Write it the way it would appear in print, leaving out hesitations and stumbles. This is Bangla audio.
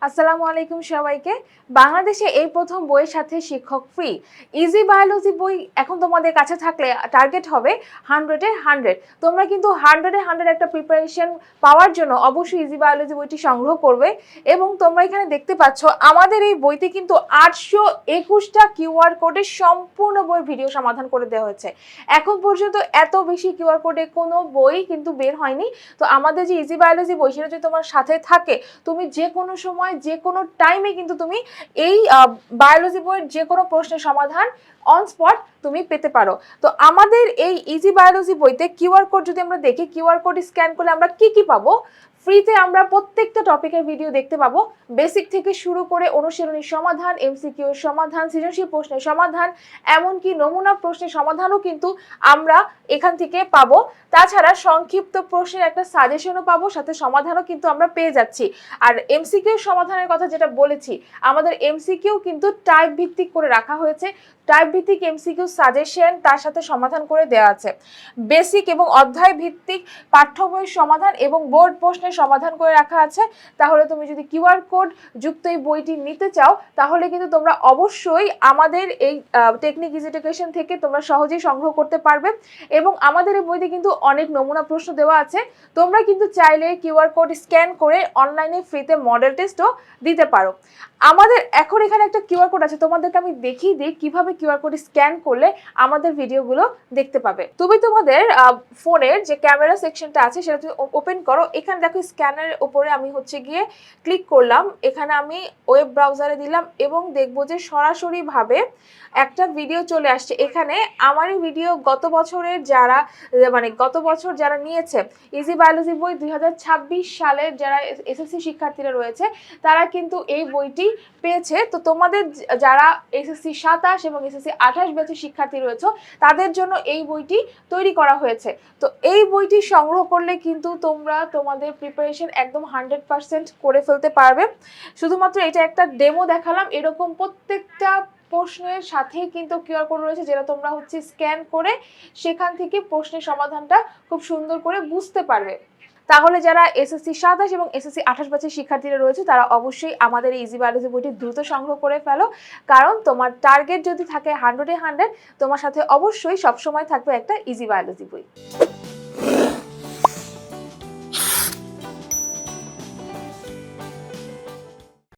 আসসালামু আলাইকুম সবাইকে। বাংলাদেশে এই প্রথম বইয়ের সাথে শিক্ষক ফ্রি। ইজি বায়োলজি বই এখন তোমাদের কাছে থাকলে টার্গেট হবে 100-এ 100। তোমরা কিন্তু 100-এ 100 একটা প্রিপারেশন পাওয়ার জন্য অবশ্যই ইজি বায়োলজি বইটি সংগ্রহ করবে। এবং তোমরা এখানে দেখতে পাচ্ছ আমাদের এই বইতে কিন্তু 821টা কিউআর কোডে সম্পূর্ণ বই ভিডিও সমাধান করে দেওয়া হয়েছে। এখন পর্যন্ত এত বেশি কিউআর কোডে কোনো বই কিন্তু বের হয়নি। তো আমাদের যে ইজি বায়োলজি বই সেটা যদি তোমার সাথে থাকে, তুমি যে কোনো সময় যে কোনো টাইমে কিন্তু তুমি এই বায়োলজি বইয়ের যে কোনো প্রশ্নের সমাধান অন স্পট তুমি পেতে পারো। তো আমাদের এই ইজি বায়োলজি বইতে কিউআর কোড যদি আমরা দেখি, কিউআর কোড স্ক্যান করলে আমরা কি কি পাবো? ফ্রিতে আমরা প্রত্যেকটা টপিকের ভিডিও দেখতে পাবো, বেসিক থেকে শুরু করে অনুশীলনীর সমাধান, এমসিকিউ এর সমাধান, সৃজনশীল প্রশ্নের সমাধান, এমনকি নমুনা প্রশ্নের সমাধানও কিন্তু আমরা এখান থেকে পাবো। তাছাড়া সংক্ষিপ্ত প্রশ্নের একটা সাজেশনও পাবো, সাথে সমাধানও কিন্তু আমরা পেয়ে যাচ্ছি। আর এমসিকিউ সমাধানের কথা যেটা বলেছি, আমাদের এমসিকিউ কিন্তু টাইপ ভিত্তিক করে রাখা হয়েছে। টাইপ ভিত্তিক এমসিকিউ সাজেশন তার সাথে সমাধান করে দেওয়া আছে। বেসিক এবং অধ্যায় ভিত্তিক পাঠ্য বইয়ের সমাধান এবং বোর্ড প্রশ্নের সমাধান করে রাখা আছে। তাহলে তুমি যদি কিউআর কোড যুক্ত এই বইটি নিতে চাও, তাহলে কিন্তু তোমরা অবশ্যই আমাদের এই টেকনিক ইজি এডুকেশন থেকে তোমরা সহজেই সংগ্রহ করতে পারবে। এবং আমাদের এই বইতে কিন্তু অনেক নমুনা প্রশ্ন দেওয়া আছে। তোমরা কিন্তু চাইলে কিউআর কোড স্ক্যান করে অনলাইনে ফ্রিতে মডেল টেস্টও দিতে পারো। আমাদের এখন এখানে একটা কিউআর কোড আছে, তোমাদেরকে আমি দেখিয়ে দিই কিভাবে কিউআর কোড স্ক্যান করলে আমাদের ভিডিওগুলো দেখতে পাবে। তুমি তোমাদের ফোনের যে ক্যামেরা সেকশনটা আছে সেটা তুমি ওপেন করো। এখানে দেখো স্ক্যানারের উপরে আমি গিয়ে ক্লিক করলাম। এখানে আমি ওয়েব ব্রাউজারে দিলাম এবং দেখবো যে সরাসরি ভাবে একটা ভিডিও চলে আসছে। এখানে আমারই ভিডিও গত বছরের যারা গত বছর যারা নিয়েছে ইজি বায়োলজি বই 2026 সালের যারা এসএসসি শিক্ষার্থীরা রয়েছে, তারা কিন্তু এই বইটি পেয়েছে। তো তোমাদের যারা এসএসসি 27 এবং এসএসসি 28 ব্যাচের শিক্ষার্থী রয়েছে, তাদের জন্য এই বইটি তৈরি করা হয়েছে। তো এই বইটি সংগ্রহ করলে কিন্তু তোমরা তোমাদের প্রিপারেশন একদম 100% করে ফেলতে পারবে। শুধুমাত্র এটা একটা ডেমো দেখালাম, এরকম প্রত্যেকটা প্রশ্নের সাথে কিন্তু কিউআর কোড রয়েছে, যেটা তোমরা স্ক্যান করে সেখান থেকে প্রশ্নের সমাধানটা খুব সুন্দর করে বুঝতে পারবে। তাহলে যারা এসএসসি 27 এবং এসএসসি 28 ব্যাচের শিক্ষার্থীরা রয়েছে, তারা অবশ্যই আমাদের এই ইজি বায়োলজি বইটি দ্রুত সংগ্রহ করে ফেলো। কারণ তোমার টার্গেট যদি থাকে 100-এ 100, তোমার সাথে অবশ্যই সবসময় থাকবে একটা ইজি বায়োলজি বই।